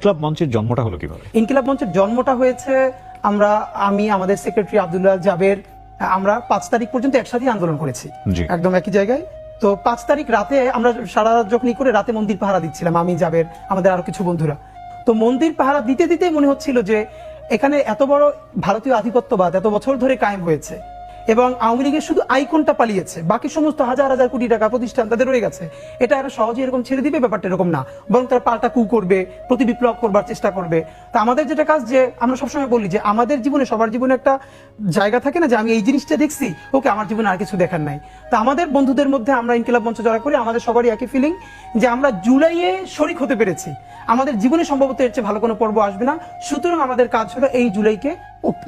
ইনকিলাব মঞ্চের জন্মটা হলো কিভাবে? ইনকিলাব মঞ্চের জন্মটা হয়েছে আমি আমাদের সেক্রেটারি আব্দুল্লাহ জাবের আমরা 5 তারিখ পর্যন্ত একসাথে আন্দোলন করেছি, একদম একই জায়গায়। তো 5 তারিখ রাতে আমরা সারা রাত যখনই করে রাতে মন্দির পাহারা দিচ্ছিলাম, আমি জাবের আমাদের আরো কিছু বন্ধুরা। তো মন্দির পাহারা দিতে দিতে মনে হচ্ছিল যে এখানে এত বড় ভারতীয় আধিপত্যবাদ এত বছর ধরে কায়েম হয়েছে এবং আওয়ামী লীগের শুধু আইকনটা পালিয়েছে, বাকি সমস্ত হাজার হাজার কোটি টাকা প্রতিষ্ঠান তাদের রয়ে গেছে। এটা এরা সহজে এরকম ছেড়ে দিবে, ব্যাপারটা এরকম না, বরং তারা পাল্টা কু করবে, প্রতি বিপ্লব করবার চেষ্টা করবে। তা আমাদের যেটা কাজ, যে আমরা সবসময় বলি যে আমাদের জীবনে সবার জীবনে একটা জায়গা থাকে না যে আমি এই জিনিসটা দেখছি, ওকে আমার জীবনে আর কিছু দেখার নাই। তা আমাদের বন্ধুদের মধ্যে আমরা ইনকিলাব মঞ্চ যারা করি আমাদের সবারই একই ফিলিং যে আমরা জুলাইয়ে শরিক হতে পেরেছি, আমাদের জীবনে সম্ভবত এর চেয়ে ভালো কোনো পর্ব আসবে না। সুতরাং আমাদের কাজ হলো এই জুলাইকে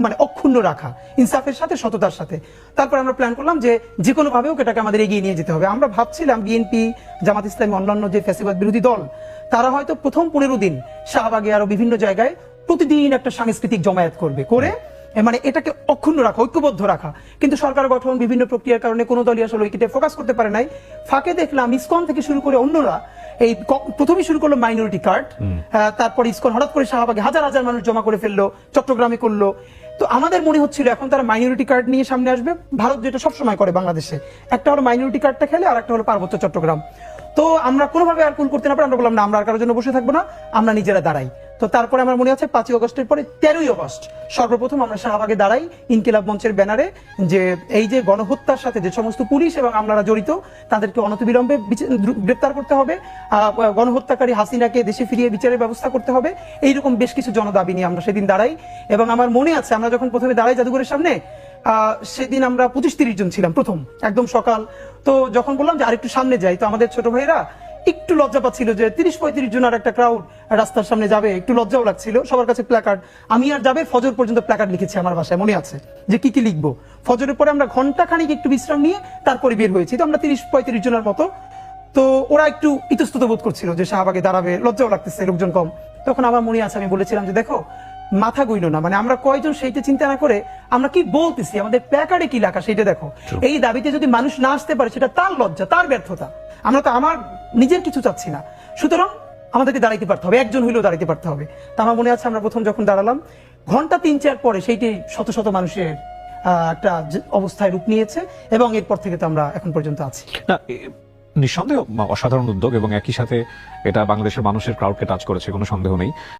মানে অক্ষুণ্ণ রাখা, ইনসাফের সাথে, সততার সাথে। তারপর আমরা প্ল্যান করলাম যে যে কোনো ভাবে ওকে এটাকে আমাদের এগিয়ে নিয়ে যেতে হবে। আমরা ভাবছিলাম বিএনপি, জামাত ইসলামী, অন্যান্য যে ফ্যাসিবাদ বিরোধী দল, তারা হয়তো প্রথম 15 দিন শাহবাগে আরো বিভিন্ন জায়গায় প্রতিদিন একটা সাংস্কৃতিক জমায়েত করবে, করে মানে এটাকে অক্ষুণ্ণ রাখা, ঐক্যবদ্ধ রাখা। কিন্তু সরকার গঠন, বিভিন্ন প্রক্রিয়ার কারণে কোনো দলই আসলে ওইটা ফোকাস করতে পারে নাই। ফাঁকে দেখলাম ইসকন থেকে শুরু করে অন্যরা এই প্রথমেই শুরু করলো মাইনরিটি কার্ড, তারপর ইসকন হঠাৎ করে শাহবাগে হাজার হাজার মানুষ জমা করে ফেললো, চট্টগ্রামে করলো। তো আমাদের মনে হচ্ছিল এখন তারা মাইনরিটি কার্ড নিয়ে সামনে আসবে, ভারত যেটা সবসময় করে বাংলাদেশে, একটা হলো মাইনরিটি কার্ডটা খেলে আর একটা হলো পার্বত্য চট্টগ্রাম। তো আমরা কোনোভাবে আর কুল করতে না পারে আমরা বললাম না, আমরা আর কারোর জন্য বসে থাকবো না, আমরা নিজেরা দাঁড়াই। তো তারপরে আমার মনে আছে 5ই আগস্টের পরে 13ই আগস্ট সর্বপ্রথম আমরা শাহবাগে দাঁড়াই ইনকিলাব মঞ্চের ব্যানারে, যে এই যে গণহত্যার সাথে যে সমস্ত পুলিশ এবং আমলারা জড়িত তাদেরকে অনতিবিলম্বে গ্রেপ্তার করতে হবে, গণহত্যাকারী হাসিনাকে দেশে ফিরিয়ে বিচারের ব্যবস্থা করতে হবে। এইরকম বেশ কিছু জনদাবি নিয়ে আমরা সেদিন দাঁড়াই। এবং আমার মনে আছে আমরা যখন প্রথমে দাঁড়াই জাদুঘরের সামনে, সেদিন আমরা 25-30 জন ছিলাম প্রথম, একদম সকাল। তো যখন বললাম যে আরেকটু সামনে যাই, তো আমাদের ছোট ভাইরা একটু লজ্জা পাচ্ছিল যে 30-35 জন আর একটা ক্রাউড রাস্তার সামনে যাবে, একটু লজ্জাও লাগছিল। সবার কাছে প্ল্যাকার্ড, আমি আর যাবে ফজর পর্যন্ত প্ল্যাকার্ড লিখেছি আমার বাসায়, মনে আছে যে কি কি লিখবো। ফজরের পরে আমরা ঘন্টা খানিক একটু বিশ্রাম নিয়ে তারপরে বের হয়েছি। তো আমরা 30-35 জনের মতো। তো ওরা একটু ইতস্তত বোধ করছিল যে শাহবাগে দাঁড়াবে, লজ্জাও লাগতেছে, লোকজন কম। তখন আমার মনে আছে আমি বলেছিলাম যে দেখো, মাথা গইল না, মানে আমরা কয়জন সেইটা চিন্তা না করে আমরা কি বলতেছি, আমাদের প্ল্যাকার্ডে কি লেখা সেইটা দেখো। এই দাবিতে যদি মানুষ না আসতে পারে সেটা তার লজ্জা, তার ব্যর্থতা। আমরা তো আমার নিজের কিছু চাচ্ছি না, সুতরাং আমাদেরকে দাঁড়াইতে পারতে হবে, একজন হইলেও দাঁড়াইতে পারতে হবে। তা আমার মনে আছে আমরা প্রথম যখন দাঁড়ালাম, ঘন্টা 3-4 পরে সেইটি শত শত মানুষের একটা অবস্থায় রূপ নিয়েছে এবং এরপর থেকে তো আমরা এখন পর্যন্ত আছি। না, নিঃসন্দেহ অসাধারণ উদ্যোগ এবং একই সাথে এটা বাংলাদেশের মানুষের ক্রাউডকে টাচ করেছে, কোনো সন্দেহ নেই।